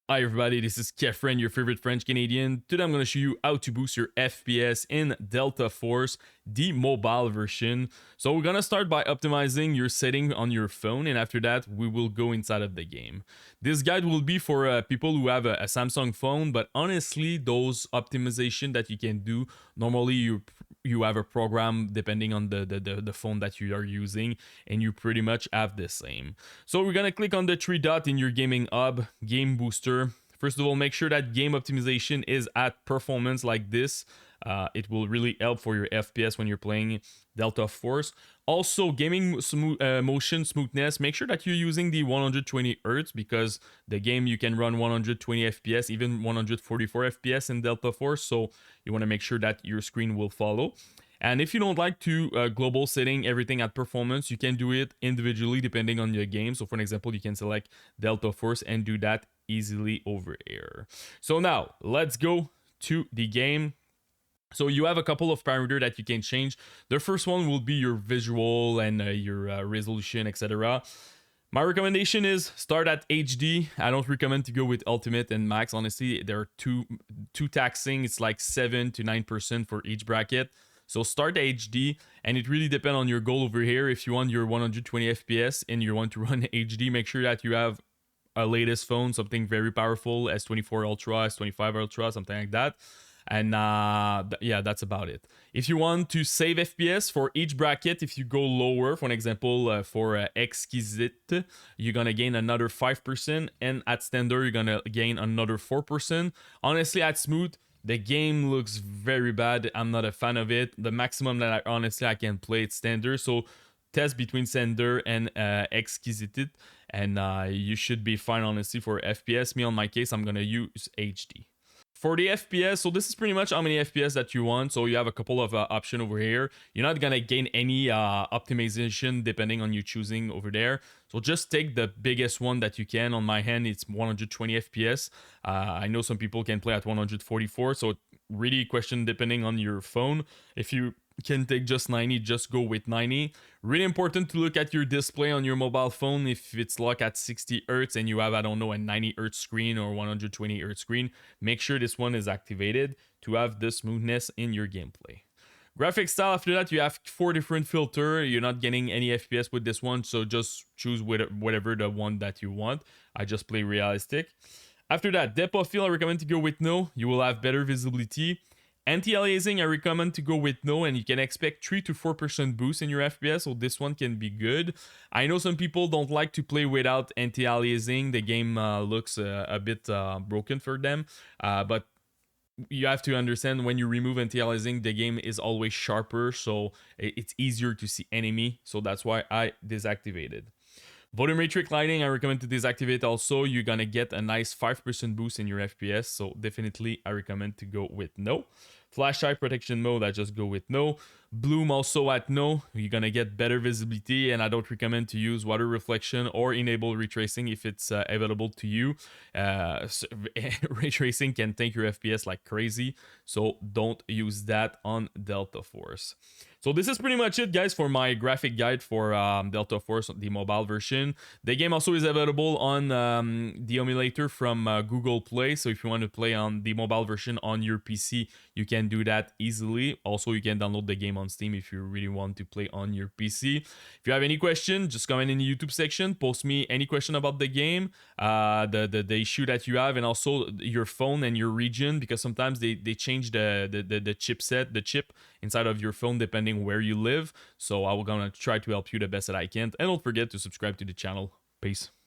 Hi everybody, this is Kephren, your favorite French Canadian. Today I'm going to show you how to boost your FPS in Delta Force, the mobile version. So we're going to start by optimizing your setting on your phone, and after that we will go inside of the game. This guide will be for people who have a Samsung phone, but honestly those optimization that you can do, normally you have a program depending on the phone that you are using, and you pretty much have the same. So we're gonna click on the three dot in your gaming hub, game booster. First of all, make sure that game optimization is at performance like this. It will really help for your FPS when you're playing Delta Force. Also, gaming motion smoothness, make sure that you're using the 120 Hz because the game you can run 120 FPS, even 144 FPS in Delta Force, so you want to make sure that your screen will follow. And if you don't like to global setting everything at performance, you can do it individually depending on your game. So for an example, you can select Delta Force and do that easily over here. So now let's go to the game. So you have a couple of parameters that you can change. The first one will be your visual and your resolution, etc. My recommendation is start at HD. I don't recommend to go with Ultimate and Max. Honestly, they're too taxing. It's like 7 to 9% for each bracket. So start HD, and it really depends on your goal over here. If you want your 120 FPS and you want to run HD, make sure that you have a latest phone, something very powerful, S24 Ultra, S25 Ultra, something like that. And yeah, that's about it. If you want to save FPS for each bracket, if you go lower, for an example, for Exquisite, you're gonna gain another 5%, and at Standard, you're gonna gain another 4%. Honestly, at Smooth, the game looks very bad. I'm not a fan of it. The maximum that I can play it's Standard, so test between Standard and Exquisite, and you should be fine, honestly, for FPS. Me, on my case, I'm gonna use HD. For the FPS, so this is pretty much how many FPS that you want. So you have a couple of options over here. You're not gonna gain any optimization depending on you choosing over there. So just take the biggest one that you can. On my hand, it's 120 FPS. I know some people can play at 144, so really question depending on your phone. If you can take just 90, just go with 90. Really important to look at your display on your mobile phone. If it's locked at 60 Hz and you have, I don't know, a 90 Hz screen or 120 Hz screen, make sure this one is activated to have the smoothness in your gameplay. Graphic style, after that, you have 4 different filters. You're not getting any FPS with this one, so just choose whatever the one that you want. I just play realistic. After that, depth of field, I recommend to go with no. You will have better visibility. Anti-aliasing, I recommend to go with no, and you can expect 3 to 4% boost in your FPS, so this one can be good. I know some people don't like to play without anti-aliasing. The game looks a bit broken for them, but you have to understand when you remove anti-aliasing, the game is always sharper, so it's easier to see enemy, so that's why I deactivated. Volumetric lighting, I recommend to deactivate also. You're gonna get a nice 5% boost in your FPS, so definitely I recommend to go with no. Flash eye protection mode, I just go with no. Bloom also at no. You're gonna get better visibility, and I don't recommend to use water reflection or enable ray tracing if it's available to you. Ray tracing can tank your FPS like crazy, so don't use that on Delta Force. So this is pretty much it, guys, for my graphic guide for Delta Force, the mobile version. The game also is available on the emulator from Google Play, so if you want to play on the mobile version on your PC, you can do that easily. Also, you can download the game on Steam if you really want to play on your PC. If you have any question, just comment in the YouTube section. Post me any question about the game, the issue that you have, and also your phone and your region, because sometimes they change the chipset, the chip inside of your phone depending where you live. So I'm gonna try to help you the best that I can. And don't forget to subscribe to the channel. Peace.